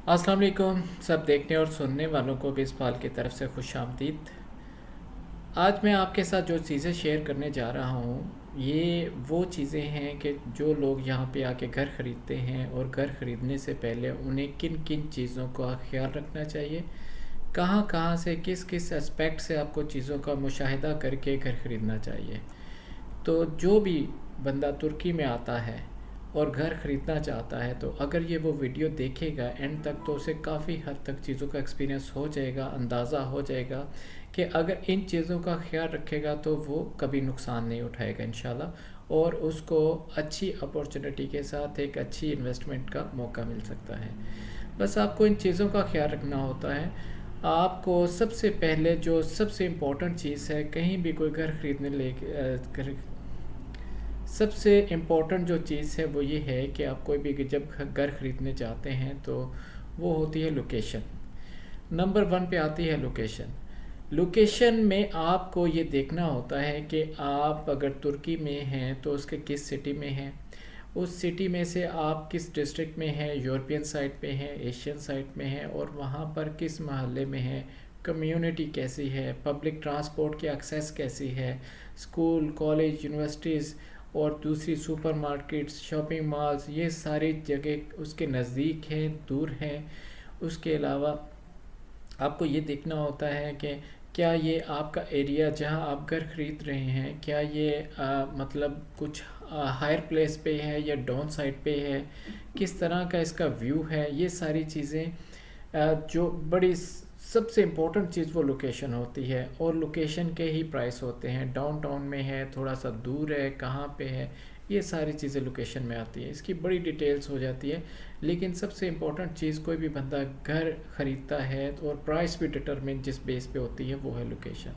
अस्सलाम वालेकुम सब देखने और सुनने वालों को बिस्पाल की तरफ से खुश आमदीद। आज मैं आपके साथ जो चीज़ें शेयर करने जा रहा हूँ ये वो चीज़ें हैं कि जो लोग यहाँ पे आके घर ख़रीदते हैं और घर ख़रीदने से पहले उन्हें किन किन चीज़ों का ख्याल रखना चाहिए, कहाँ कहाँ से किस किस एस्पेक्ट से आपको चीज़ों का मुशाहिदा करके घर ख़रीदना चाहिए। तो जो भी बंदा तुर्की में आता है और घर ख़रीदना चाहता है तो अगर ये वो वीडियो देखेगा एंड तक तो उसे काफ़ी हद तक चीज़ों का एक्सपीरियंस हो जाएगा, अंदाज़ा हो जाएगा कि अगर इन चीज़ों का ख्याल रखेगा तो वो कभी नुकसान नहीं उठाएगा इंशाल्लाह, और उसको अच्छी अपॉर्चुनिटी के साथ एक अच्छी इन्वेस्टमेंट का मौका मिल सकता है। बस आपको इन चीज़ों का ख्याल रखना होता है। आपको सबसे पहले जो सबसे इम्पोर्टेंट चीज़ है कहीं भी कोई घर ख़रीदने ले सबसे इम्पोर्टेंट जो चीज़ है वो ये है कि आप कोई भी जब घर ख़रीदने जाते हैं तो वो होती है लोकेशन। नंबर वन पे आती है लोकेशन। लोकेशन में आपको ये देखना होता है कि आप अगर तुर्की में हैं तो उसके किस सिटी में हैं, उस सिटी में से आप किस डिस्ट्रिक्ट में हैं, यूरोपियन साइड पे हैं, एशियन साइड में हैं, और वहाँ पर किस महल्ले में हैं, कम्युनिटी कैसी है, पब्लिक ट्रांसपोर्ट की एक्सेस कैसी है, स्कूल कॉलेज यूनिवर्सिटीज़ और दूसरी सुपरमार्केट्स शॉपिंग मॉल्स ये सारी जगह उसके नज़दीक हैं दूर हैं। उसके अलावा आपको ये देखना होता है कि क्या ये आपका एरिया जहाँ आप घर ख़रीद रहे हैं क्या ये मतलब कुछ हायर प्लेस पे है या डाउन साइड पे है, किस तरह का इसका व्यू है। ये सारी चीज़ें जो बड़ी सबसे इम्पोर्टेंट चीज़ वो लोकेशन होती है, और लोकेशन के ही प्राइस होते हैं। डाउनटाउन में है, थोड़ा सा दूर है, कहाँ पे है, ये सारी चीज़ें लोकेशन में आती है। इसकी बड़ी डिटेल्स हो जाती है, लेकिन सबसे इम्पोर्टेंट चीज़ कोई भी बंदा घर ख़रीदता है और प्राइस भी डिटरमिन जिस बेस पे होती है वो है लोकेशन।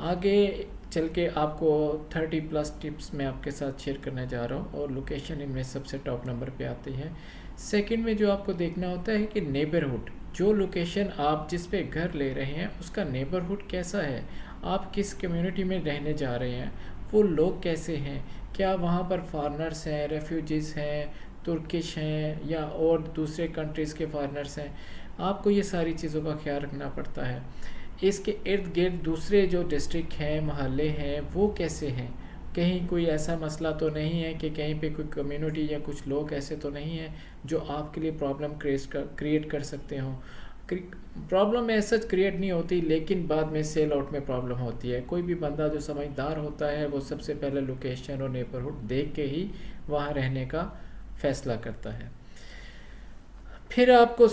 आगे चल के आपको 30+ टिप्स मैं आपके साथ शेयर करने जा रहा हूँ, और लोकेशन इनमें सबसे टॉप नंबर पे आती है। सेकंड में जो आपको देखना होता है कि नेबरहुड, जो लोकेशन आप जिस पे घर ले रहे हैं उसका नेबरहुड कैसा है, आप किस कम्युनिटी में रहने जा रहे हैं, वो लोग कैसे हैं, क्या वहाँ पर फॉरेनर्स हैं, रेफ्यूजीज़ हैं, तुर्किश हैं या और दूसरे कंट्रीज़ के फॉरेनर्स हैं। आपको ये सारी चीज़ों का ख्याल रखना पड़ता है। इसके इर्द गिर्द दूसरे जो डिस्ट्रिक्ट हैं, महल्ले हैं, वो कैसे हैं, कहीं कोई ऐसा मसला तो नहीं है कि कहीं पे कोई कम्युनिटी या कुछ लोग ऐसे तो नहीं हैं जो आपके लिए प्रॉब्लम क्रिएट कर सकते हों। प्रॉब्लम ऐसा क्रिएट नहीं होती, लेकिन बाद में सेल आउट में प्रॉब्लम होती है। कोई भी बंदा जो समझदार होता है वो सबसे पहले लोकेशन और नेबरहुड देख के ही वहाँ रहने का फ़ैसला करता है। फिर आपको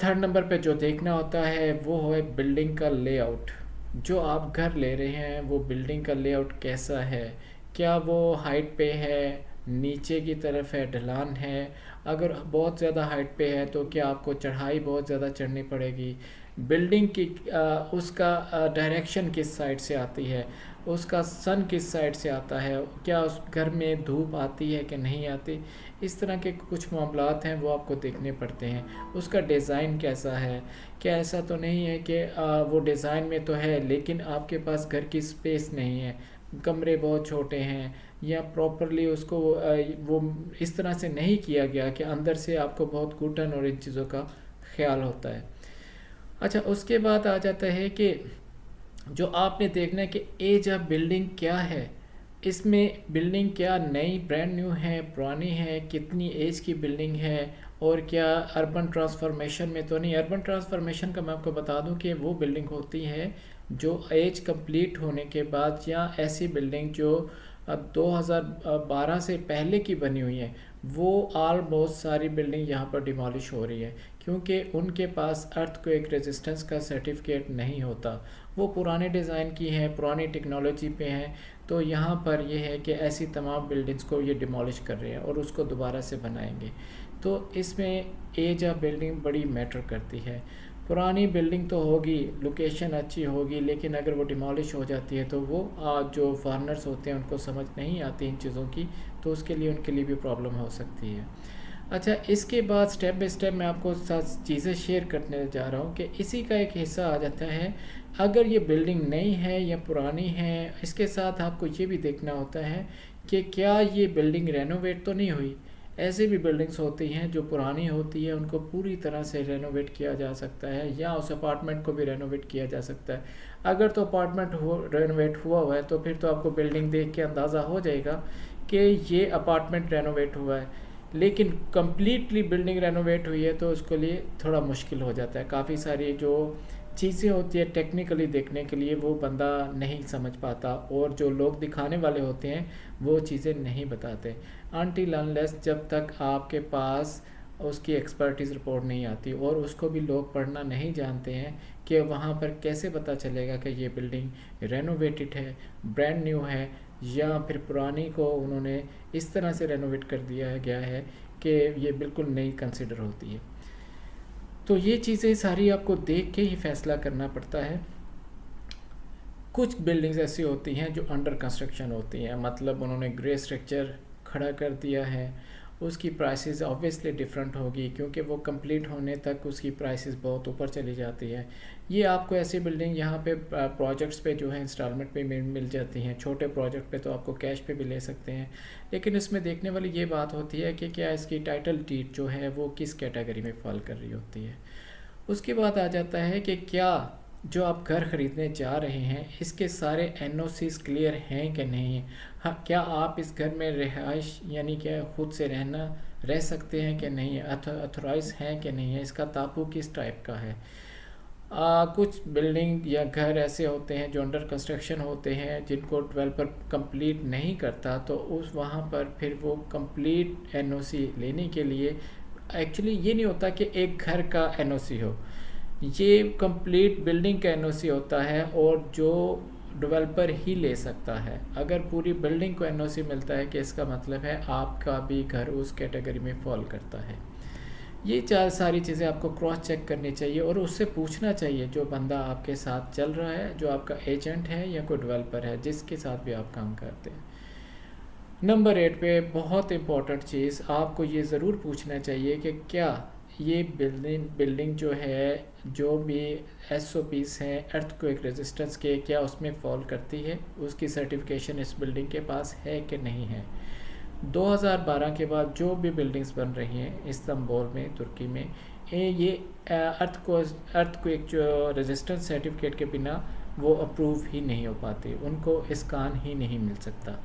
थर्ड नंबर पे जो देखना होता है वो है बिल्डिंग का लेआउट। जो आप घर ले रहे हैं वो बिल्डिंग का लेआउट कैसा है, क्या वो हाइट पे है, नीचे की तरफ है, ढलान है। अगर बहुत ज़्यादा हाइट पे है तो क्या आपको चढ़ाई बहुत ज़्यादा चढ़नी पड़ेगी। बिल्डिंग की उसका डायरेक्शन किस साइड से आती है, उसका सन किस साइड से आता है, क्या उस घर में धूप आती है कि नहीं आती। इस तरह के कुछ मामलात हैं वो आपको देखने पड़ते हैं। उसका डिज़ाइन कैसा है, क्या ऐसा तो नहीं है कि वो डिज़ाइन में तो है लेकिन आपके पास घर की स्पेस नहीं है, कमरे बहुत छोटे हैं, या प्रॉपरली उसको वो इस तरह से नहीं किया गया कि अंदर से आपको बहुत घुटन और इन चीज़ों का ख्याल होता है। अच्छा, उसके बाद आ जाता है कि जो आपने देखना है कि एज ऑफ बिल्डिंग क्या है, इसमें बिल्डिंग क्या नई ब्रांड न्यू है, पुरानी है, कितनी एज की बिल्डिंग है, और क्या अर्बन ट्रांसफॉर्मेशन में तो नहीं। अर्बन ट्रांसफॉर्मेशन का मैं आपको बता दूं कि वो बिल्डिंग होती है जो एज कंप्लीट होने के बाद, या ऐसी बिल्डिंग जो 2012 से पहले की बनी हुई है, वो ऑलमोस्ट सारी बिल्डिंग यहाँ पर डिमॉलिश हो रही है क्योंकि उनके पास अर्थक्वेक रेजिस्टेंस का सर्टिफिकेट नहीं होता। वो पुराने डिज़ाइन की हैं, पुरानी टेक्नोलॉजी पे हैं। तो यहाँ पर ये है कि ऐसी तमाम बिल्डिंग्स को ये डिमॉलिश कर रहे हैं और उसको दोबारा से बनाएंगे। तो इसमें एज ऑफ बिल्डिंग बड़ी मैटर करती है। पुरानी बिल्डिंग तो होगी, लोकेशन अच्छी होगी, लेकिन अगर वो डिमॉलिश हो जाती है तो वो जो फॉरेनर्स होते हैं उनको समझ नहीं आती इन चीज़ों की, तो उसके लिए उनके लिए भी प्रॉब्लम हो सकती है। अच्छा, इसके बाद स्टेप बाय स्टेप मैं आपको साथ चीज़ें शेयर करने जा रहा हूँ कि इसी का एक हिस्सा आ जाता है। अगर ये बिल्डिंग नई है या पुरानी है, इसके साथ आपको ये भी देखना होता है कि क्या ये बिल्डिंग रेनोवेट तो नहीं हुई। ऐसी भी बिल्डिंग्स होती हैं जो पुरानी होती है, उनको पूरी तरह से रेनोवेट किया जा सकता है, या उस अपार्टमेंट को भी रेनोवेट किया जा सकता है। अगर तो अपार्टमेंट रेनोवेट हुआ है तो फिर तो आपको बिल्डिंग देख के अंदाज़ा हो जाएगा कि ये अपार्टमेंट रेनोवेट हुआ है। लेकिन कम्प्लीटली बिल्डिंग रेनोवेट हुई है तो उसके लिए थोड़ा मुश्किल हो जाता है। काफ़ी सारी जो चीज़ें होती है टेक्निकली देखने के लिए वो बंदा नहीं समझ पाता, और जो लोग दिखाने वाले होते हैं वो चीज़ें नहीं बताते अनटिल अनलेस जब तक आपके पास उसकी एक्सपर्टीज़ रिपोर्ट नहीं आती, और उसको भी लोग पढ़ना नहीं जानते हैं कि वहाँ पर कैसे पता चलेगा कि ये बिल्डिंग रेनोवेटेड है, ब्रांड न्यू है, या फिर पुरानी को उन्होंने इस तरह से रेनोवेट कर दिया गया है कि ये बिल्कुल नई कंसिडर होती है। तो ये चीज़ें सारी आपको देख के ही फैसला करना पड़ता है। कुछ बिल्डिंग्स ऐसी होती हैं जो अंडर कंस्ट्रक्शन होती हैं, मतलब उन्होंने ग्रे स्ट्रक्चर खड़ा कर दिया है, उसकी प्राइसेस ऑब्वियसली डिफरेंट होगी क्योंकि वो कंप्लीट होने तक उसकी प्राइसेस बहुत ऊपर चली जाती है। ये आपको ऐसी बिल्डिंग यहाँ पे प्रोजेक्ट्स पे जो है इंस्टॉलमेंट पे मिल जाती हैं, छोटे प्रोजेक्ट पे तो आपको कैश पे भी ले सकते हैं। लेकिन इसमें देखने वाली ये बात होती है कि क्या इसकी टाइटल डीड जो है वो किस कैटेगरी में फॉल कर रही होती है। उसके बाद आ जाता है कि क्या जो आप घर ख़रीदने जा रहे हैं इसके सारे एनओसीज क्लियर हैं कि नहीं। हाँ, क्या आप इस घर में रिहाइश यानी कि खुद से रह सकते हैं कि नहीं, अथोराइज हैं कि नहीं है, इसका तापू किस टाइप का है। कुछ बिल्डिंग या घर ऐसे होते हैं जो अंडर कंस्ट्रक्शन होते हैं जिनको डेवलपर कंप्लीट नहीं करता, तो उस वहाँ पर फिर वो कंप्लीट एनओसी लेने के लिए एक्चुअली ये नहीं होता कि एक घर का एनओसी हो, ये कंप्लीट बिल्डिंग का एनओसी होता है और जो डेवलपर ही ले सकता है। अगर पूरी बिल्डिंग को एनओसी मिलता है कि इसका मतलब है आपका भी घर उस कैटेगरी में फॉल करता है। ये चार सारी चीज़ें आपको क्रॉस चेक करनी चाहिए और उससे पूछना चाहिए जो बंदा आपके साथ चल रहा है, जो आपका एजेंट है या कोई डेवलपर है जिसके साथ भी आप काम करते हैं। नंबर 8 पे बहुत इम्पॉर्टेंट चीज़ आपको ये ज़रूर पूछना चाहिए कि क्या ये बिल्डिंग जो है, जो भी एसओपीस हैं अर्थक्वेक रेजिस्टेंस के, क्या उसमें फॉल करती है, उसकी सर्टिफिकेशन इस बिल्डिंग के पास है कि नहीं है। 2012 के बाद जो भी बिल्डिंग्स बन रही हैं इस्तांबुल में, तुर्की में, ये अर्थक्वेक जो रेजिस्टेंस सर्टिफिकेट के बिना वो अप्रूव ही नहीं हो पाती, उनको इस्कान ही नहीं मिल सकता।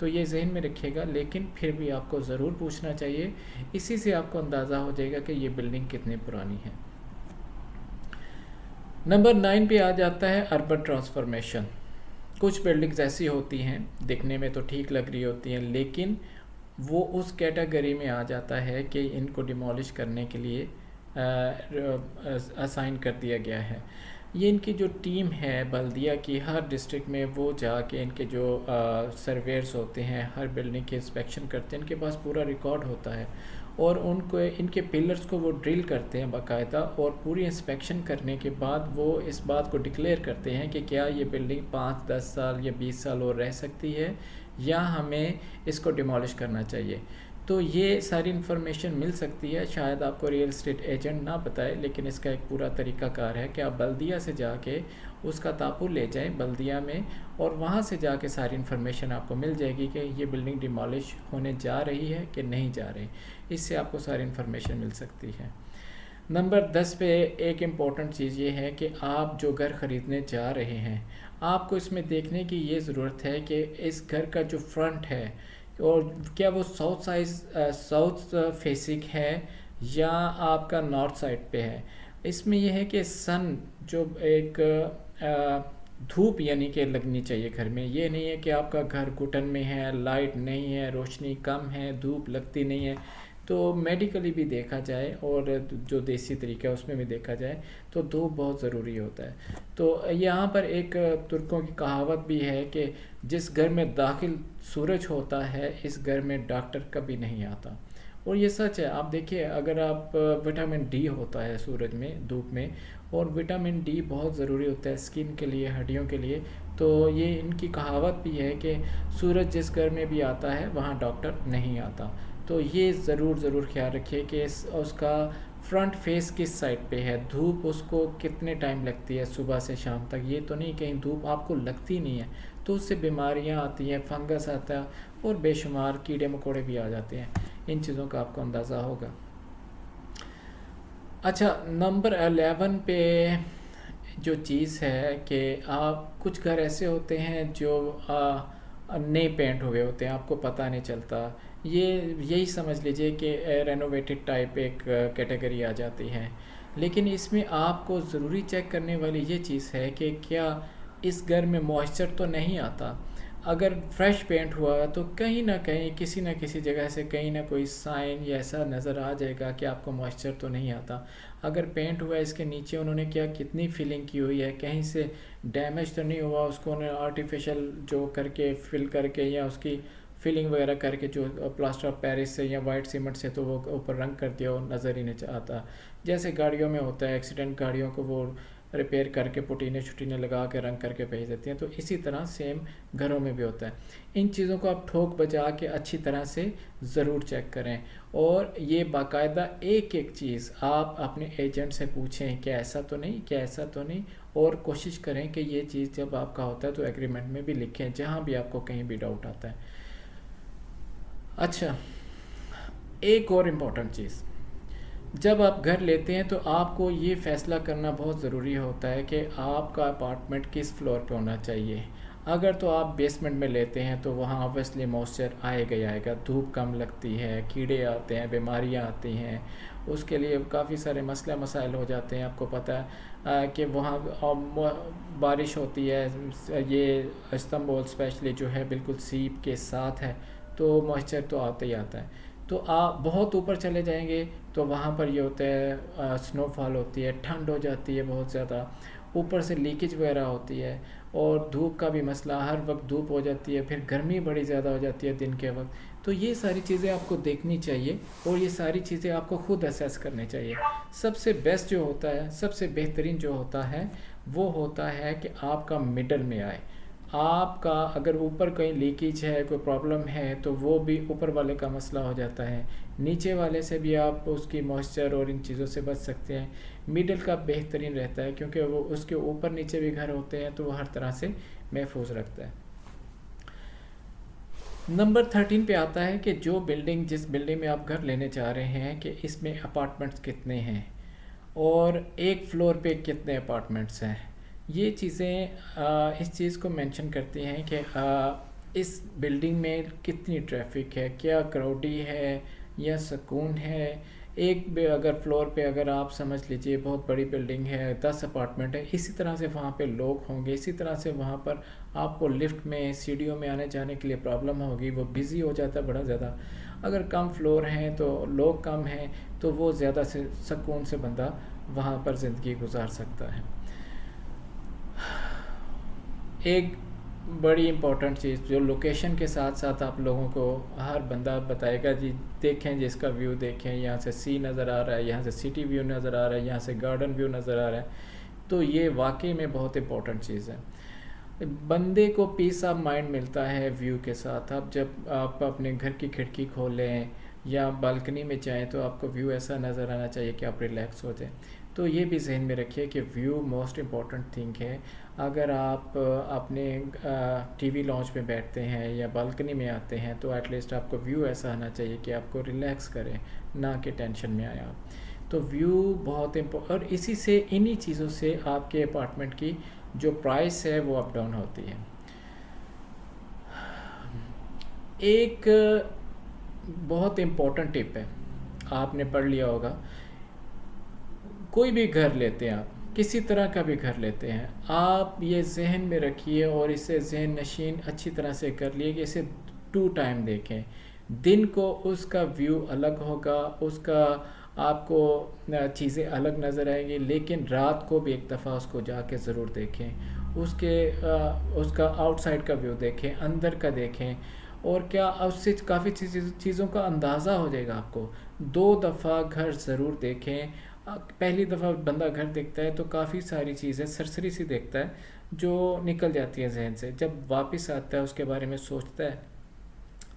तो ये जहन में रखिएगा, लेकिन फिर भी आपको ज़रूर पूछना चाहिए, इसी से आपको अंदाज़ा हो जाएगा कि ये बिल्डिंग कितनी पुरानी है। नंबर 9 पे आ जाता है अर्बन ट्रांसफॉर्मेशन। कुछ बिल्डिंग्स ऐसी होती हैं दिखने में तो ठीक लग रही होती हैं, लेकिन वो उस कैटेगरी में आ जाता है कि इनको डिमोलिश करने के लिए असाइन कर दिया गया है। ये इनकी जो टीम है बल्दिया की, हर डिस्ट्रिक्ट में वो जाके इनके जो सर्वेयर्स होते हैं हर बिल्डिंग के इंस्पेक्शन करते हैं, इनके पास पूरा रिकॉर्ड होता है और उनको इनके पिलर्स को वो ड्रिल करते हैं बाकायदा, और पूरी इंस्पेक्शन करने के बाद वो इस बात को डिक्लेयर करते हैं कि क्या ये बिल्डिंग 5, 10 साल या 20 साल और रह सकती है या हमें इसको डिमोलिश करना चाहिए। तो ये सारी इन्फॉर्मेशन मिल सकती है, शायद आपको रियल एस्टेट एजेंट ना बताए, लेकिन इसका एक पूरा तरीक़ाकार है कि आप बल्दिया से जाके उसका तापुर ले जाएं बल्दिया में, और वहाँ से जाके सारी इन्फॉर्मेशन आपको मिल जाएगी कि ये बिल्डिंग डिमोलिश होने जा रही है कि नहीं जा रही। इससे आपको सारी इन्फॉर्मेशन मिल सकती है। नंबर 10 पे एक इम्पॉर्टेंट चीज़ ये है कि आप जो घर ख़रीदने जा रहे हैं, आपको इसमें देखने की ये ज़रूरत है कि इस घर का जो फ्रंट है और क्या वो साउथ फेसिंग है या आपका नॉर्थ साइड पे है। इसमें यह है कि सन जो एक धूप यानी कि लगनी चाहिए घर में। ये नहीं है कि आपका घर घुटन में है, लाइट नहीं है, रोशनी कम है, धूप लगती नहीं है। तो मेडिकली भी देखा जाए और जो देसी तरीका है उसमें भी देखा जाए तो धूप बहुत ज़रूरी होता है। तो यहाँ पर एक तुर्कों की कहावत भी है कि जिस घर में दाखिल सूरज होता है इस घर में डॉक्टर कभी नहीं आता, और ये सच है। आप देखिए, अगर आप विटामिन डी होता है सूरज में, धूप में, और विटामिन डी बहुत ज़रूरी होता है स्किन के लिए, हड्डियों के लिए। तो ये इनकी कहावत भी है कि सूरज जिस घर में भी आता है वहाँ डॉक्टर नहीं आता। तो ये ज़रूर ख्याल रखिए कि उसका फ्रंट फेस किस साइड पे है, धूप उसको कितने टाइम लगती है सुबह से शाम तक। ये तो नहीं कहीं धूप आपको लगती नहीं है तो उससे बीमारियां आती हैं, फंगस आता है और बेशुमार कीड़े मकोड़े भी आ जाते हैं। इन चीज़ों का आपको अंदाज़ा होगा। अच्छा, नंबर 11 पे जो चीज़ है कि आप कुछ घर ऐसे होते हैं जो नए पेंट हुए होते हैं, आपको पता नहीं चलता। ये यही समझ लीजिए कि रेनोवेटेड टाइप एक कैटेगरी आ जाती है। लेकिन इसमें आपको ज़रूरी चेक करने वाली ये चीज़ है कि क्या इस घर में मॉइस्चर तो नहीं आता। अगर फ्रेश पेंट हुआ है तो कहीं ना कहीं किसी न किसी जगह से कहीं ना कोई साइन या ऐसा नज़र आ जाएगा कि आपको मॉइस्चर तो नहीं आता। अगर पेंट हुआ है इसके नीचे उन्होंने क्या कितनी फिलिंग की हुई है, कहीं से डैमेज तो नहीं हुआ, उसको उन्होंने आर्टिफिशियल जो करके फिल करके या उसकी फिलिंग वगैरह करके जो प्लास्टर ऑफ पेरिस से या वाइट सीमेंट से तो वो ऊपर रंग कर दिया, वो नज़र ही नहीं आता। जैसे गाड़ियों में होता है, एक्सीडेंट गाड़ियों को वो रिपेयर करके पुटीने छुटीने लगा के रंग करके भेज देती हैं, तो इसी तरह सेम घरों में भी होता है। इन चीज़ों को आप ठोक बजा के अच्छी तरह से ज़रूर चेक करें, और ये बाकायदा एक एक चीज़ आप अपने एजेंट से पूछें क्या ऐसा तो नहीं, क्या ऐसा तो नहीं, और कोशिश करें कि ये चीज़ जब आपका होता है तो एग्रीमेंट में भी लिखें जहाँ भी आपको कहीं भी डाउट आता है। अच्छा, एक और इम्पॉर्टेंट चीज़, जब आप घर लेते हैं तो आपको ये फ़ैसला करना बहुत ज़रूरी होता है कि आपका अपार्टमेंट किस फ्लोर पे होना चाहिए। अगर तो आप बेसमेंट में लेते हैं तो वहाँ ऑब्वियसली मॉइस्चर आएगा ही आएगा, धूप कम लगती है, कीड़े आते हैं, बीमारियाँ आती हैं, उसके लिए काफ़ी सारे मसला मसाइल हो जाते हैं। आपको पता है कि वहाँ बारिश होती है, ये इस्तांबुल स्पेशली जो है बिल्कुल सीप के साथ है, तो मॉइस्चर तो आता ही आता है। तो आप बहुत ऊपर चले जाएंगे तो वहाँ पर ये होता है स्नोफॉल होती है, ठंड हो जाती है बहुत ज़्यादा, ऊपर से लीकेज वगैरह होती है, और धूप का भी मसला, हर वक्त धूप हो जाती है, फिर गर्मी बड़ी ज़्यादा हो जाती है दिन के वक्त। तो ये सारी चीज़ें आपको देखनी चाहिए और ये सारी चीज़ें आपको खुद असेस करनी चाहिए। सबसे बेस्ट जो होता है, सबसे बेहतरीन जो होता है वो होता है कि आपका मिडल में आए। आपका अगर ऊपर कहीं लीकेज है, कोई प्रॉब्लम है, तो वो भी ऊपर वाले का मसला हो जाता है, नीचे वाले से भी आप उसकी मॉइस्चर और इन चीज़ों से बच सकते हैं। मिडल का बेहतरीन रहता है क्योंकि वो उसके ऊपर नीचे भी घर होते हैं तो वो हर तरह से महफूज रखता है। नंबर 13 पे आता है कि जो बिल्डिंग, जिस बिल्डिंग में आप घर लेने जा रहे हैं, कि इसमें अपार्टमेंट्स कितने हैं और एक फ्लोर पे कितने अपार्टमेंट्स हैं। ये चीज़ें इस चीज़ को मेंशन करती हैं कि इस बिल्डिंग में कितनी ट्रैफिक है, क्या क्राउडी है या सुकून है। अगर फ्लोर पे अगर आप समझ लीजिए बहुत बड़ी बिल्डिंग है, 10 अपार्टमेंट है, इसी तरह से वहाँ पे लोग होंगे, इसी तरह से वहाँ पर आपको लिफ्ट में सीढ़ियों में आने जाने के लिए प्रॉब्लम होगी, वो बिज़ी हो जाता है बड़ा ज़्यादा। अगर कम फ्लोर हैं तो लोग कम हैं तो वो ज़्यादा से सुकून से बंदा वहाँ पर ज़िंदगी गुजार सकता है। एक बड़ी इम्पोर्टेंट चीज़ जो लोकेशन के साथ साथ आप लोगों को हर बंदा बताएगा, जी देखें जिसका व्यू देखें, यहाँ से सी नज़र आ रहा है, यहाँ से सिटी व्यू नज़र आ रहा है, यहाँ से गार्डन व्यू नज़र आ रहा है, तो ये वाकई में बहुत इम्पोर्टेंट चीज़ है। बंदे को पीस ऑफ माइंड मिलता है व्यू के साथ। अब जब आप अपने घर की खिड़की खोलें या बालकनी में जाएं तो आपको व्यू ऐसा नज़र आना चाहिए कि आप रिलैक्स हो जाएं। तो ये भी जहन में रखिए कि व्यू मोस्ट इम्पॉर्टेंट थिंग है। अगर आप अपने टीवी लॉन्च में बैठते हैं या बालकनी में आते हैं तो एटलीस्ट आपको व्यू ऐसा आना चाहिए कि आपको रिलैक्स करें, ना कि टेंशन में आए आप। तो व्यू बहुत और इसी से, इन्हीं चीज़ों से आपके अपार्टमेंट की जो प्राइस है वो अप डाउन होती है। एक बहुत इम्पोर्टेंट टिप है, आपने पढ़ लिया होगा, कोई भी घर लेते हैं आप, किसी तरह का भी घर लेते हैं, आप ये जहन में रखिए और इसे जहन नशीन अच्छी तरह से कर लिए कि इसे 2 टाइम देखें। दिन को उसका व्यू अलग होगा, उसका आपको चीज़ें अलग नज़र आएंगी, लेकिन रात को भी एक दफ़ा उसको जाके ज़रूर देखें। उसका आउटसाइड का व्यू देखें, अंदर का देखें, और क्या उससे काफ़ी चीज़ों का अंदाज़ा हो जाएगा आपको। 2 दफ़ा घर ज़रूर देखें। पहली दफ़ा बंदा घर देखता है तो काफ़ी सारी चीज़ें सरसरी सी देखता है जो निकल जाती है जहन से। जब वापस आता है उसके बारे में सोचता है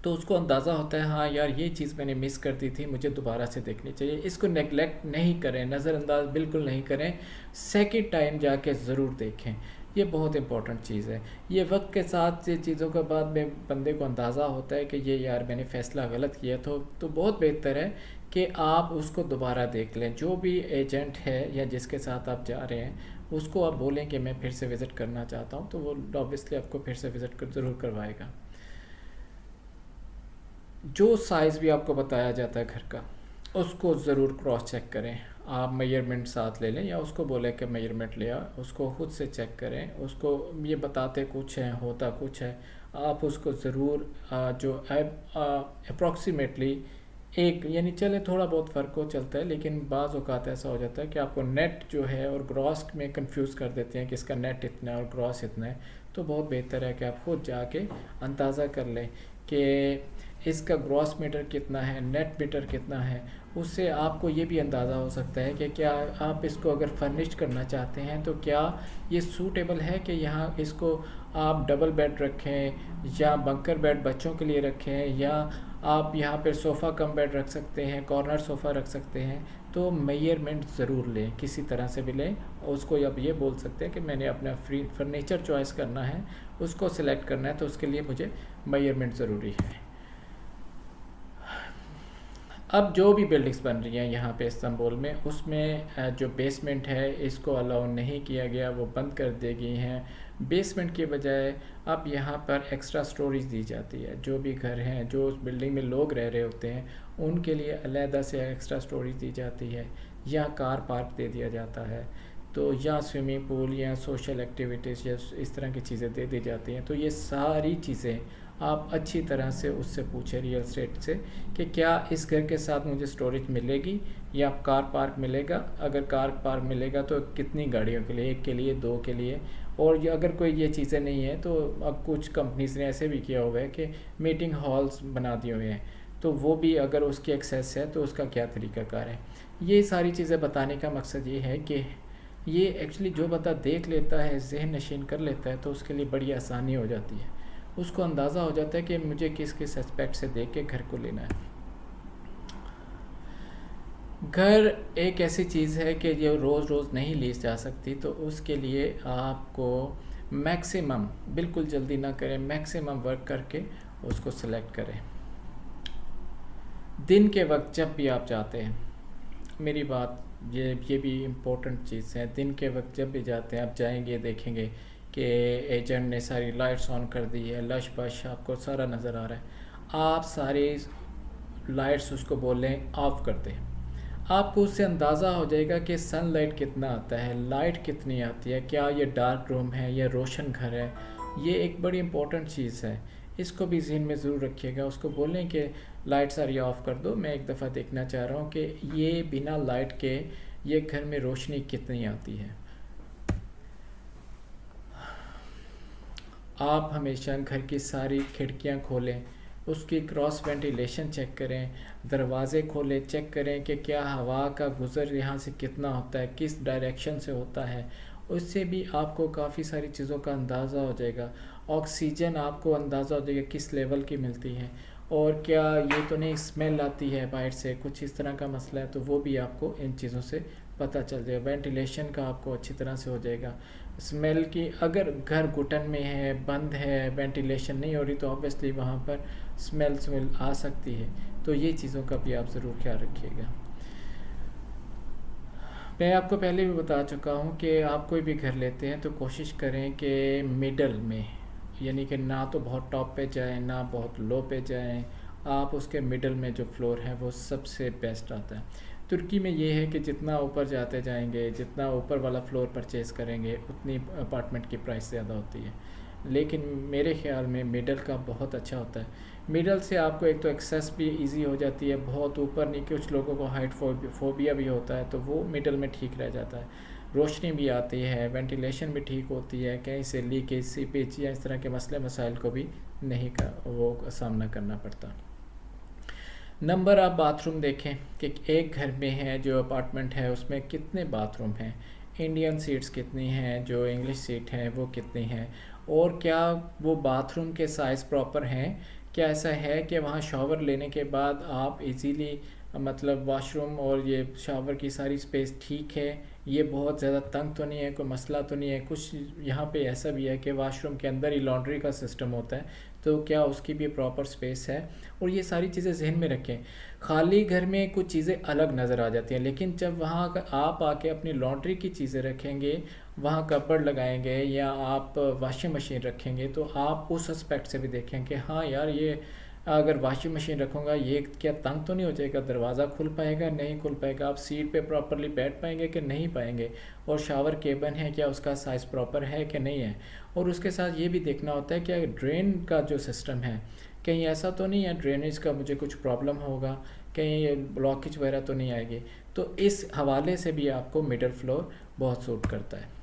तो उसको अंदाज़ा होता है, हाँ यार ये चीज़ मैंने मिस कर दी थी, मुझे दोबारा से देखनी चाहिए। इसको नेगलेक्ट नहीं करें, नज़रअंदाज बिल्कुल नहीं करें, सेकंड टाइम जाके ज़रूर देखें। ये बहुत इंपॉर्टेंट चीज़ है। ये वक्त के साथ ये चीज़ों के बाद में बंदे को अंदाज़ा होता है कि ये यार मैंने फ़ैसला गलत किया, तो बहुत बेहतर है कि आप उसको दोबारा देख लें। जो भी एजेंट है या जिसके साथ आप जा रहे हैं उसको आप बोलें कि मैं फिर से विज़िट करना चाहता हूँ, तो वो ऑब्वियसली आपको फिर से विज़िट ज़रूर करवाएगा। जो साइज़ भी आपको बताया जाता है घर का, उसको ज़रूर क्रॉस चेक करें। आप मेजरमेंट साथ ले लें या उसको बोलें कि मेजरमेंट ले आ, उसको ख़ुद से चेक करें। उसको ये बताते कुछ है होता कुछ है, आप उसको ज़रूर जो अप्रॉक्सीमेटली एक यानी चले थोड़ा बहुत फ़र्क हो चलता है, लेकिन बाज़ औक़ात ऐसा हो जाता है कि आपको नेट जो है और ग्रॉस में कंफ्यूज कर देते हैं कि इसका नेट इतना है और ग्रॉस इतना है। तो बहुत बेहतर है कि आप खुद जाके अंदाज़ा कर लें कि इसका ग्रॉस मीटर कितना है, नेट मीटर कितना है। उससे आपको ये भी अंदाज़ा हो सकता है कि क्या आप इसको अगर फर्निश्ड करना चाहते हैं तो क्या ये सूटेबल है कि यहाँ इसको आप डबल बेड रखें या बंकर बेड बच्चों के लिए रखें, या आप यहाँ पर सोफ़ा कम बेड रख सकते हैं, कॉर्नर सोफ़ा रख सकते हैं। तो मेजरमेंट ज़रूर लें, किसी तरह से भी लें। उसको अब ये बोल सकते हैं कि मैंने अपना फ्री फर्नीचर चॉइस करना है, उसको सिलेक्ट करना है, तो उसके लिए मुझे मेजरमेंट ज़रूरी है। अब जो भी बिल्डिंग्स बन रही हैं यहाँ पे इस्तांबुल में, उसमें जो बेसमेंट है इसको अलाउ नहीं किया गया, वो बंद कर दी गई हैं। बेसमेंट के बजाय अब यहाँ पर एक्स्ट्रा स्टोरेज दी जाती है। जो भी घर हैं, जो उस बिल्डिंग में लोग रह रहे होते हैं, उनके लिए अलहदा से एक्स्ट्रा स्टोरेज दी जाती है, या कार पार्क दे दिया जाता है, तो या स्विमिंग पूल या सोशल एक्टिविटीज़ या इस तरह की चीज़ें दे दी जाती हैं। तो ये सारी चीज़ें आप अच्छी तरह से उससे पूछें रियल एस्टेट से कि क्या इस घर के साथ मुझे स्टोरेज मिलेगी या कार पार्क मिलेगा। अगर कार पार्क मिलेगा तो कितनी गाड़ियों के लिए, एक के लिए, दो के लिए। और ये अगर कोई ये चीज़ें नहीं है तो अब कुछ कंपनीज़ ने ऐसे भी किया हुआ है कि मीटिंग हॉल्स बना दिए हुए हैं, तो वो भी अगर उसकी एक्सेस है तो उसका क्या तरीक़ाकार है। ये सारी चीज़ें बताने का मकसद ये है कि ये एक्चुअली जो बंदा देख लेता है, ज़हन नशीन कर लेता है, तो उसके लिए बड़ी आसानी हो जाती है। उसको अंदाज़ा हो जाता है कि मुझे किस किस एस्पेक्ट से देख के घर को लेना है। घर एक ऐसी चीज़ है कि जो रोज़ रोज़ नहीं ली जा सकती, तो उसके लिए आपको मैक्सिमम, बिल्कुल जल्दी ना करें, मैक्सिमम वर्क करके उसको सेलेक्ट करें। दिन के वक्त जब भी आप जाते हैं, मेरी बात ये भी इम्पोर्टेंट चीज़ है, दिन के वक्त जब भी जाते हैं आप जाएंगे देखेंगे कि एजेंट ने सारी लाइट्स ऑन कर दी है, लश बश आपको सारा नज़र आ रहा है। आप सारी लाइट्स उसको बोलें ऑफ़ कर दें, आपको उससे अंदाज़ा हो जाएगा कि सनलाइट कितना आता है, लाइट कितनी आती है, क्या ये डार्क रूम है या रोशन घर है। ये एक बड़ी इंपॉर्टेंट चीज़ है, इसको भी ज़हन में ज़रूर रखिएगा। उसको बोलें कि लाइट सारी ऑफ़ कर दो, मैं एक दफ़ा देखना चाह रहा हूँ कि ये बिना लाइट के ये घर में रोशनी कितनी आती है। आप हमेशा घर की सारी खिड़कियाँ खोलें, उसकी क्रॉस वेंटिलेशन चेक करें, दरवाज़े खोलें, चेक करें कि क्या हवा का गुज़र यहाँ से कितना होता है, किस डायरेक्शन से होता है। उससे भी आपको काफ़ी सारी चीज़ों का अंदाज़ा हो जाएगा। ऑक्सीजन आपको अंदाज़ा हो जाएगा किस लेवल की मिलती है, और क्या ये तो नहीं स्मेल आती है बाहर से, कुछ इस तरह का मसला है, तो वो भी आपको इन चीज़ों से पता चल जाएगा। वेंटिलेशन का आपको अच्छी तरह से हो जाएगा। स्मेल की, अगर घर घुटन में है, बंद है, वेंटिलेशन नहीं हो रही, तो ऑब्वियसली वहाँ पर स्मेल आ सकती है। तो ये चीज़ों का भी आप ज़रूर ख्याल रखिएगा। मैं आपको पहले भी बता चुका हूँ कि आप कोई भी घर लेते हैं तो कोशिश करें कि मिडल में, यानी कि ना तो बहुत टॉप पे जाएं ना बहुत लो पे जाएं, आप उसके मिडल में जो फ्लोर है वो सबसे बेस्ट आता है। तुर्की में ये है कि जितना ऊपर जाते जाएंगे, जितना ऊपर वाला फ्लोर परचेज़ करेंगे, उतनी अपार्टमेंट की प्राइस ज़्यादा होती है। लेकिन मेरे ख़्याल में मिडल का बहुत अच्छा होता है। मिडल से आपको एक तो एक्सेस भी इजी हो जाती है, बहुत ऊपर नहीं, कुछ लोगों को हाइट फोबिया भी होता है, तो वो मिडल में ठीक रह जाता है। रोशनी भी आती है, वेंटिलेशन भी ठीक होती है, कहीं से लीकेज, सीपेज या इस तरह के मसले मसाइल को भी नहीं का वो सामना करना पड़ता। नंबर आप बाथरूम देखें कि एक घर में है, जो अपार्टमेंट है उसमें कितने बाथरूम हैं, इंडियन सीट्स कितनी हैं, जो इंग्लिश सीट हैं वो कितनी हैं, और क्या वो बाथरूम के साइज़ प्रॉपर हैं। क्या ऐसा है कि वहाँ शावर लेने के बाद आप इजीली, मतलब वॉशरूम और ये शावर की सारी स्पेस ठीक है, ये बहुत ज़्यादा तंग तो नहीं है, कोई मसला तो नहीं है। कुछ यहाँ पे ऐसा भी है कि वाशरूम के अंदर ही लॉन्ड्री का सिस्टम होता है, तो क्या उसकी भी प्रॉपर स्पेस है। और ये सारी चीज़ें जहन में रखें। खाली घर में कुछ चीज़ें अलग नज़र आ जाती हैं, लेकिन जब वहाँ आप आके अपनी लॉन्ड्री की चीज़ें रखेंगे, वहाँ कपबोर्ड लगाएंगे या आप वॉशिंग मशीन रखेंगे, तो आप उस एस्पेक्ट से भी देखें कि हाँ यार, ये अगर वॉशिंग मशीन रखूँगा ये क्या तंग तो नहीं हो जाएगा, दरवाज़ा खुल पाएगा नहीं खुल पाएगा, आप सीट पे प्रॉपरली बैठ पाएंगे कि नहीं पाएंगे, और शावर केबन है क्या उसका साइज़ प्रॉपर है कि नहीं है। और उसके साथ ये भी देखना होता है कि ड्रेन का जो सिस्टम है, कहीं ऐसा तो नहीं है ड्रेनेज का मुझे कुछ प्रॉब्लम होगा, कहीं ब्लॉकेज वगैरह तो नहीं आएगी। तो इस हवाले से भी आपको मिडल फ्लोर बहुत सूट करता है।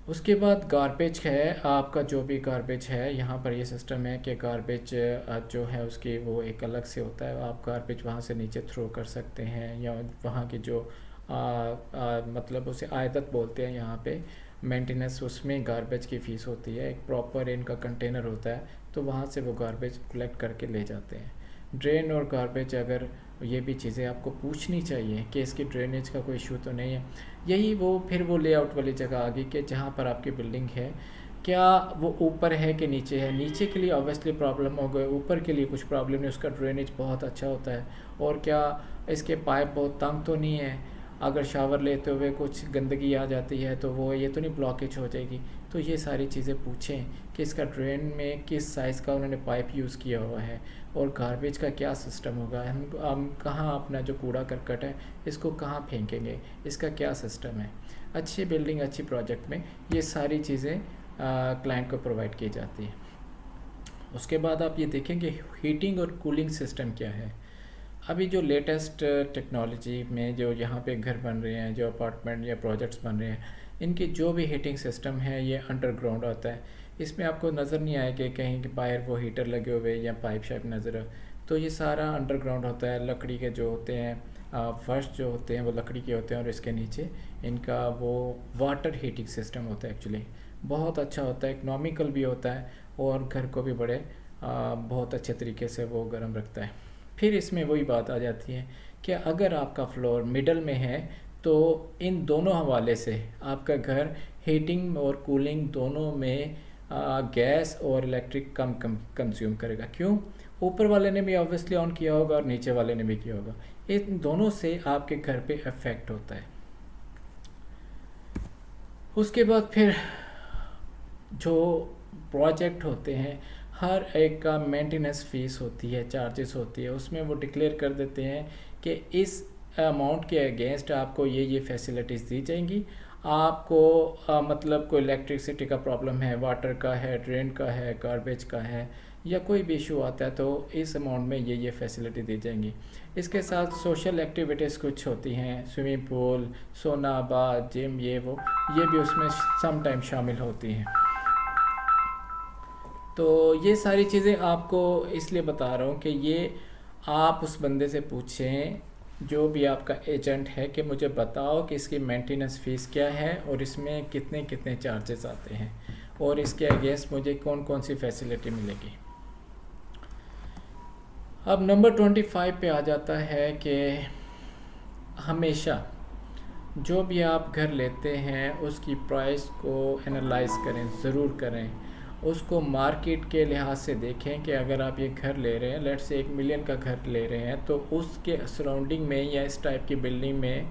उसके बाद गारबेज है, आपका जो भी गारबेज है, यहाँ पर ये सिस्टम है कि गारबेज जो है उसकी वो एक अलग से होता है, आप गारबेज वहाँ से नीचे थ्रो कर सकते हैं, या वहाँ की जो मतलब उसे आयदत बोलते हैं यहाँ पे, मेंटेनेंस, उसमें गारबेज की फ़ीस होती है, एक प्रॉपर इनका कंटेनर होता है, तो वहाँ से वो गारबेज कलेक्ट करके ले जाते हैं। ड्रेन और गारबेज, अगर ये भी चीज़ें आपको पूछनी चाहिए कि इसकी ड्रेनेज का कोई इशू तो नहीं है। यही फिर वो लेआउट वाली जगह आ गई कि जहाँ पर आपकी बिल्डिंग है, क्या वो ऊपर है कि नीचे है। नीचे के लिए ऑब्वियसली प्रॉब्लम हो गए, ऊपर के लिए कुछ प्रॉब्लम नहीं, उसका ड्रेनेज बहुत अच्छा होता है। और क्या इसके पाइप बहुत तंग तो नहीं है, अगर शावर लेते हुए कुछ गंदगी आ जाती है तो वो ये तो नहीं ब्लॉकेज हो जाएगी। तो ये सारी चीज़ें पूछें कि इसका ड्रेन में किस साइज़ का उन्होंने पाइप यूज़ किया हुआ है, और गार्बेज का क्या सिस्टम होगा, हम कहाँ अपना जो कूड़ा करकट है इसको कहाँ फेंकेंगे, इसका क्या सिस्टम है। अच्छी बिल्डिंग, अच्छी प्रोजेक्ट में ये सारी चीज़ें क्लाइंट को प्रोवाइड की जाती हैं। उसके बाद आप ये देखेंगे हीटिंग और कूलिंग सिस्टम क्या है। अभी जो लेटेस्ट टेक्नोलॉजी में जो यहाँ पे घर बन रहे हैं, जो अपार्टमेंट या प्रोजेक्ट्स बन रहे हैं, इनकी जो भी हीटिंग सिस्टम है ये अंडरग्राउंड होता है। इसमें आपको नज़र नहीं आए कि कहीं के बाहर वो हीटर लगे हुए या पाइप शाइप नज़र, तो ये सारा अंडरग्राउंड होता है। लकड़ी के जो होते हैं फर्श जो होते हैं वो लकड़ी के होते हैं, और इसके नीचे इनका वो वाटर हीटिंग सिस्टम होता है। एक्चुअली बहुत अच्छा होता है, इकनॉमिकल भी होता है, और घर को भी बड़े बहुत अच्छे तरीके से वो गर्म रखता है। फिर इसमें वही बात आ जाती है कि अगर आपका फ्लोर मिडल में है तो इन दोनों हवाले से आपका घर हीटिंग और कूलिंग दोनों में गैस और इलेक्ट्रिक कम कंज्यूम करेगा। क्यों? ऊपर वाले ने भी ऑब्वियसली ऑन किया होगा और नीचे वाले ने भी किया होगा, इन दोनों से आपके घर पे इफ़ेक्ट होता है। उसके बाद फिर जो प्रोजेक्ट होते हैं, हर एक का मेंटेनेंस फ़ीस होती है, चार्जेस होती है, उसमें वो डिक्लेयर कर देते हैं कि इस अमाउंट के अगेंस्ट आपको ये फैसिलिटीज़ दी जाएंगी। आपको मतलब कोई इलेक्ट्रिसिटी का प्रॉब्लम है, वाटर का है, ड्रेन का है, गार्बेज का है, या कोई भी इशू आता है तो इस अमाउंट में ये फैसिलिटी दी जाएंगी। इसके साथ सोशल एक्टिविटीज़ कुछ होती हैं, स्विमिंग पूल, सोना, बाथ, जिम, ये भी उसमें सम टाइम शामिल होती हैं। तो ये सारी चीज़ें आपको इसलिए बता रहा हूँ कि ये आप उस बंदे से पूछें जो भी आपका एजेंट है कि मुझे बताओ कि इसकी मेंटेनेंस फ़ीस क्या है और इसमें कितने कितने चार्जेस आते हैं, और इसके अगेंस्ट मुझे कौन कौन सी फैसिलिटी मिलेगी। अब नंबर 25 पे आ जाता है कि हमेशा जो भी आप घर लेते हैं उसकी प्राइस को एनालाइज करें, ज़रूर करें, उसको मार्केट के लिहाज से देखें कि अगर आप ये घर ले रहे हैं, लेट्स से 1 मिलियन का घर ले रहे हैं, तो उसके सराउंडिंग में या इस टाइप की बिल्डिंग में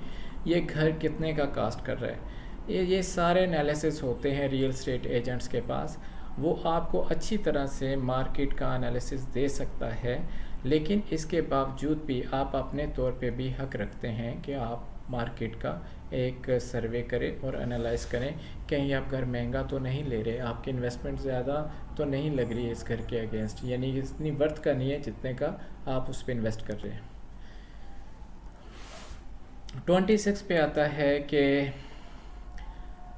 ये घर कितने का कास्ट कर रहा है। ये सारे एनालिसिस होते हैं रियल एस्टेट एजेंट्स के पास, वो आपको अच्छी तरह से मार्केट का एनालिसिस दे सकता है। लेकिन इसके बावजूद भी आप अपने तौर पे भी हक रखते हैं कि आप मार्केट का एक सर्वे करें और एनालाइज करें, कहीं आप घर महंगा तो नहीं ले रहे, आपकी इन्वेस्टमेंट ज़्यादा तो नहीं लग रही है इस घर के अगेंस्ट, यानी इतनी वर्थ का नहीं है जितने का आप उस पर इन्वेस्ट कर रहे हैं। 26 पे आता है कि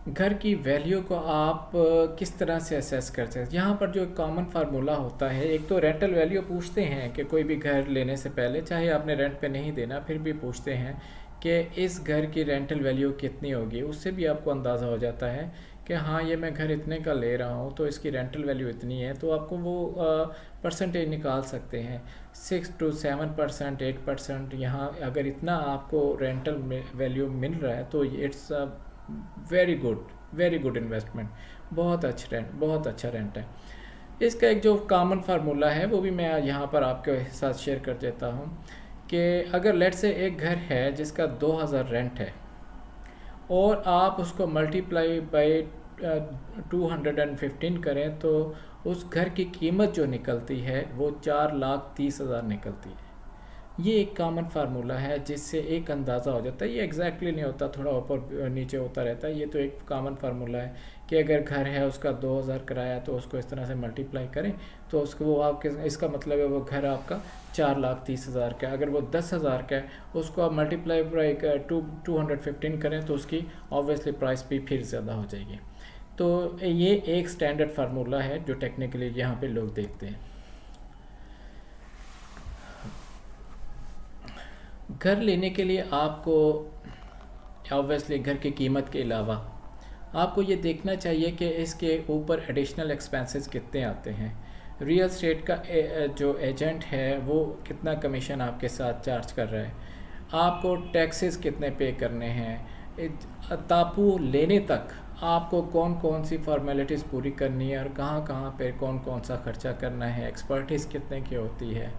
घर की वैल्यू को आप किस तरह से असेस करते हैं। यहाँ पर जो कॉमन फार्मूला होता है, एक तो रेंटल वैल्यू पूछते हैं कि कोई भी घर लेने से पहले, चाहे आपने रेंट पे नहीं देना, फिर भी पूछते हैं कि इस घर की रेंटल वैल्यू कितनी होगी। उससे भी आपको अंदाज़ा हो जाता है कि हाँ ये मैं घर इतने का ले रहा हूँ तो इसकी रेंटल वैल्यू इतनी है, तो आपको वो परसेंटेज निकाल सकते हैं 6 to 7%, 8%। यहाँ अगर इतना आपको रेंटल वैल्यू मिल रहा है तो it's a very good investment. बहुत अच्छा रेंट है। इसका एक जो कॉमन फार्मूला है वो भी मैं यहाँ पर आपके साथ शेयर कर देता हूँ कि अगर लेट से एक घर है जिसका 2000 रेंट है और आप उसको मल्टीप्लाई बाय 215 करें तो उस घर की कीमत जो निकलती है वो 4,30,000 निकलती है। ये एक कॉमन फार्मूला है जिससे एक अंदाज़ा हो जाता है। ये एग्जैक्टली नहीं होता, थोड़ा ऊपर नीचे होता रहता है। ये तो एक कॉमन फार्मूला है कि अगर घर है उसका 2000 किराया तो उसको इस तरह से मल्टीप्लाई करें तो उसको वो आपके, इसका मतलब है वो घर आपका 4,30,000 का। अगर वो 10,000 का है उसको आप मल्टीप्लाई बाई 215 करें तो उसकी ऑब्वियसली प्राइस भी फिर ज़्यादा हो जाएगी। तो ये एक स्टैंडर्ड फार्मूला है जो टेक्निकली यहाँ पे लोग देखते हैं। घर लेने के लिए आपको ऑब्वियसली घर की कीमत के अलावा आपको ये देखना चाहिए कि इसके ऊपर एडिशनल एक्सपेंसेस कितने आते हैं। रियल एस्टेट का जो एजेंट है वो कितना कमीशन आपके साथ चार्ज कर रहा है, आपको टैक्सेस कितने पे करने हैं, तापू लेने तक आपको कौन कौन सी फॉर्मेलिटीज़ पूरी करनी है और कहाँ कहाँ पे कौन कौन सा खर्चा करना है, एक्सपर्टीज़ कितने की होती है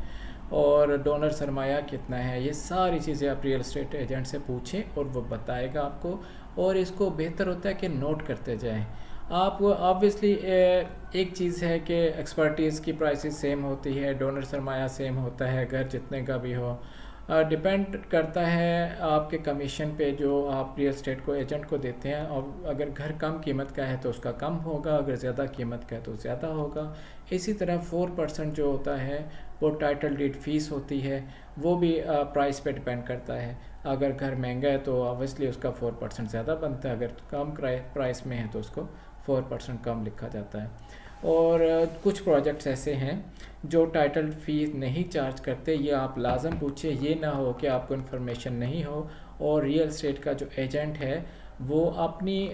और डोनर सरमाया कितना है। ये सारी चीज़ें आप रियल एस्टेट एजेंट से पूछें और वो बताएगा आपको। और इसको बेहतर होता है कि नोट करते जाएं। आप ऑब्वियसली एक चीज़ है कि एक्सपर्टीज़ की प्राइसेस सेम होती है, डोनर सरमाया सेम होता है, घर जितने का भी हो। डिपेंड करता है आपके कमीशन पे जो आप रियल एस्टेट को एजेंट को देते हैं। और अगर घर कम कीमत का है तो उसका कम होगा, अगर ज़्यादा कीमत का है तो ज़्यादा होगा। इसी तरह 4% जो होता है वो टाइटल डीड फीस होती है, वो भी प्राइस पे डिपेंड करता है। अगर घर महंगा है तो ऑब्वियसली उसका 4% ज़्यादा बनता है, अगर कम प्राइस में है तो उसको 4% कम लिखा जाता है। और कुछ प्रोजेक्ट्स ऐसे हैं जो टाइटल फ़ीस नहीं चार्ज करते। ये आप लाजम पूछे, ये ना हो कि आपको इन्फॉर्मेशन नहीं हो और रियल एस्टेट का जो एजेंट है वो अपनी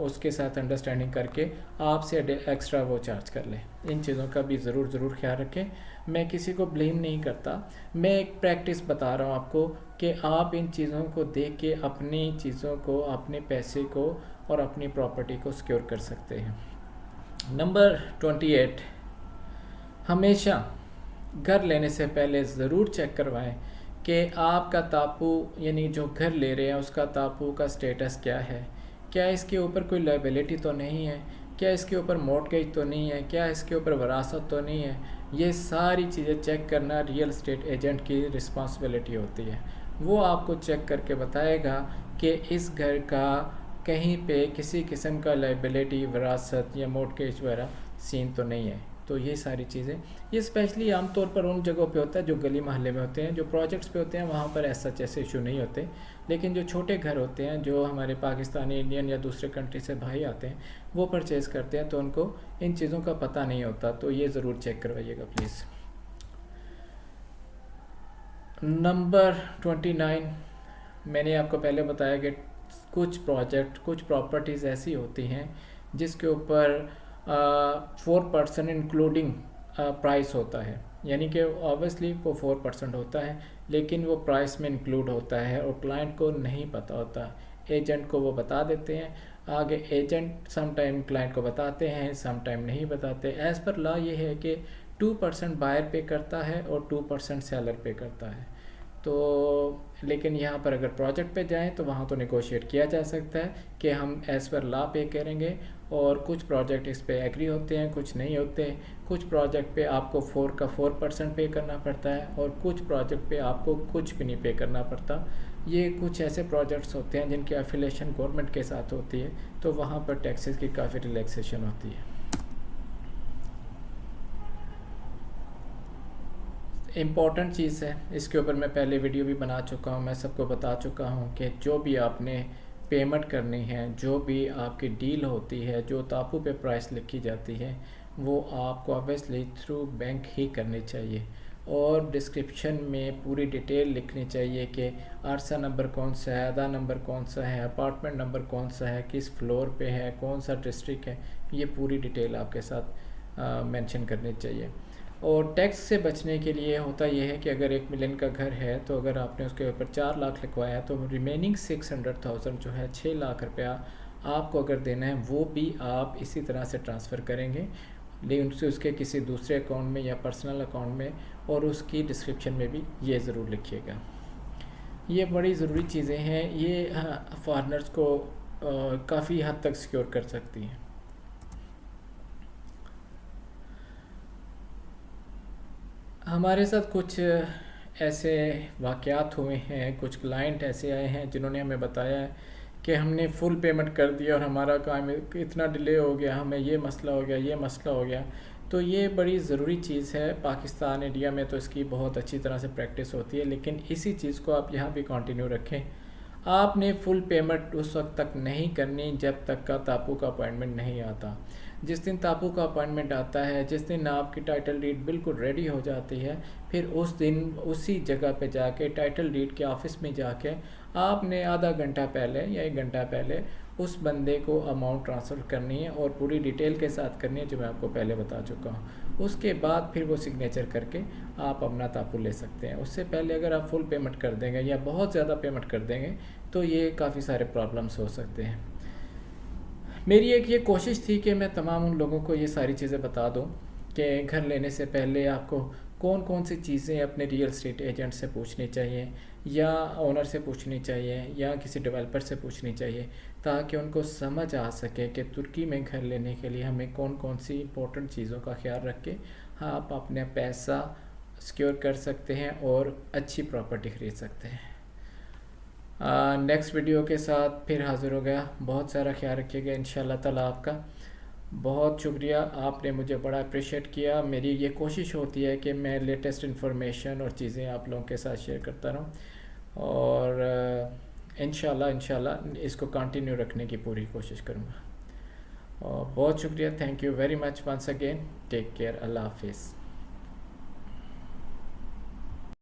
उसके साथ अंडरस्टैंडिंग करके आपसे एक्स्ट्रा वो चार्ज कर ले। इन चीज़ों का भी ज़रूर ख्याल रखें। मैं किसी को ब्लेम नहीं करता, मैं एक प्रैक्टिस बता रहा हूँ आपको कि आप इन चीज़ों को देख के अपनी चीज़ों को, अपने पैसे को और अपनी प्रॉपर्टी को सिक्योर कर सकते हैं। नंबर 28, हमेशा घर लेने से पहले ज़रूर चेक करवाएं कि आपका तापू यानी जो घर ले रहे हैं उसका तापू का स्टेटस क्या है। क्या इसके ऊपर कोई लायबिलिटी तो नहीं है, क्या इसके ऊपर मॉर्टगेज तो नहीं है, क्या इसके ऊपर वरासत तो नहीं है। ये सारी चीज़ें चेक करना रियल एस्टेट एजेंट की रिस्पॉन्सिबिलिटी होती है। वो आपको चेक करके बताएगा कि इस घर का कहीं पे किसी किस्म का लायबिलिटी, वरासत या मॉर्टगेज वगैरह सीन तो नहीं है। तो ये सारी चीज़ें, ये स्पेशली आमतौर पर उन जगहों पे होता है जो गली मोहल्ले में होते हैं, जो प्रोजेक्ट्स पे होते हैं वहाँ पर ऐसा जैसे इशू नहीं होते। लेकिन जो छोटे घर होते हैं, जो हमारे पाकिस्तानी, इंडियन या दूसरे कंट्री से भाई आते हैं वो परचेज़ करते हैं, तो उनको इन चीज़ों का पता नहीं होता। तो ये ज़रूर चेक करवाइएगा प्लीज़। नंबर 29, मैंने आपको पहले बताया कि कुछ प्रॉपर्टीज़ ऐसी होती हैं जिसके ऊपर 4% इंक्लूडिंग प्राइस होता है, यानी कि ऑब्वियसली वो 4% होता है लेकिन वो प्राइस में इंक्लूड होता है और क्लाइंट को नहीं पता होता। एजेंट को वो बता देते हैं, आगे एजेंट सम टाइम क्लाइंट को बताते हैं, सम टाइम नहीं बताते। एज़ पर लॉ ये है कि 2% बायर पे करता है और 2% सेलर पे करता है। तो लेकिन यहाँ पर अगर प्रोजेक्ट पे जाएं तो वहाँ तो नेगोशिएट किया जा सकता है कि हम एज़ पर लॉ पे करेंगे। और कुछ प्रोजेक्ट इस पे एग्री होते हैं, कुछ नहीं होते। कुछ प्रोजेक्ट पे आपको 4% पे करना पड़ता है और कुछ प्रोजेक्ट पे आपको कुछ भी नहीं पे करना पड़ता। ये कुछ ऐसे प्रोजेक्ट्स होते हैं जिनकी एफिलिएशन गवर्नमेंट के साथ होती है, तो वहाँ पर टैक्सेस की काफ़ी रिलैक्सेशन होती है। इम्पॉर्टेंट चीज़ है, इसके ऊपर मैं पहले वीडियो भी बना चुका हूँ, मैं सबको बता चुका हूँ कि जो भी आपने पेमेंट करनी है, जो भी आपकी डील होती है, जो तापू पे प्राइस लिखी जाती है, वो आपको ऑब्वियसली थ्रू बैंक ही करनी चाहिए। और डिस्क्रिप्शन में पूरी डिटेल लिखनी चाहिए कि आरसा नंबर कौन सा है, अदा नंबर कौन सा है, अपार्टमेंट नंबर कौन सा है, किस फ्लोर पे है, कौन सा डिस्ट्रिक्ट है, ये पूरी डिटेल आपके साथ मेंशन करनी चाहिए। और टैक्स से बचने के लिए होता यह है कि अगर 1 मिलियन का घर है तो अगर आपने उसके ऊपर 4 लाख लिखवाया है तो रिमेनिंग 600,000 जो है 6 लाख रुपया आपको अगर देना है वो भी आप इसी तरह से ट्रांसफ़र करेंगे, लेकिन उसके किसी दूसरे अकाउंट में या पर्सनल अकाउंट में, और उसकी डिस्क्रिप्शन में भी ये ज़रूर लिखिएगा। ये बड़ी ज़रूरी चीज़ें हैं, ये फॉरनर्स को काफ़ी हद तक सिक्योर कर सकती हैं। हमारे साथ कुछ ऐसे वाक़यात हुए हैं, कुछ क्लाइंट ऐसे आए हैं जिन्होंने हमें बताया है कि हमने फुल पेमेंट कर दिया और हमारा काम इतना डिले हो गया, हमें ये मसला हो गया, ये मसला हो गया। तो ये बड़ी ज़रूरी चीज़ है। पाकिस्तान, इंडिया में तो इसकी बहुत अच्छी तरह से प्रैक्टिस होती है, लेकिन इसी चीज़ को आप यहाँ भी कंटिन्यू रखें। आपने फुल पेमेंट उस वक्त तक नहीं करनी जब तक का तापू का अपॉइंटमेंट नहीं आता। जिस दिन तापू का अपॉइंटमेंट आता है, जिस दिन आपकी टाइटल डीड बिल्कुल रेडी हो जाती है, फिर उस दिन उसी जगह पे जाके टाइटल डीड के ऑफिस में जाके आपने आधा घंटा पहले या 1 घंटा पहले उस बंदे को अमाउंट ट्रांसफ़र करनी है और पूरी डिटेल के साथ करनी है, जो मैं आपको पहले बता चुका हूँ। उसके बाद फिर वो सिग्नेचर करके आप अपना तापू ले सकते हैं। उससे पहले अगर आप फुल पेमेंट कर देंगे या बहुत ज़्यादा पेमेंट कर देंगे तो ये काफ़ी सारे प्रॉब्लम्स हो सकते हैं। मेरी एक ये कोशिश थी कि मैं तमाम उन लोगों को ये सारी चीज़ें बता दूं कि घर लेने से पहले आपको कौन कौन सी चीज़ें अपने रियल एस्टेट एजेंट से पूछनी चाहिए या ओनर से पूछनी चाहिए या किसी डेवलपर से पूछनी चाहिए, ताकि उनको समझ आ सके कि तुर्की में घर लेने के लिए हमें कौन कौन सी इंपॉर्टेंट चीज़ों का ख्याल रख के आप अपने पैसा सिक्योर कर सकते हैं और अच्छी प्रॉपर्टी ख़रीद सकते हैं। नेक्स्ट वीडियो के साथ फिर हाज़िर हो गया। बहुत सारा ख्याल रखिएगा इंशाल्लाह ताला। आपका बहुत शुक्रिया, आपने मुझे बड़ा अप्रिशिएट किया। मेरी ये कोशिश होती है कि मैं लेटेस्ट इन्फॉर्मेशन और चीज़ें आप लोगों के साथ शेयर करता रहूँ, और इंशाल्लाह इसको कंटिन्यू रखने की पूरी कोशिश करूँगा। और बहुत शुक्रिया, thank you very much once again, take care, अल्लाह हाफिज़।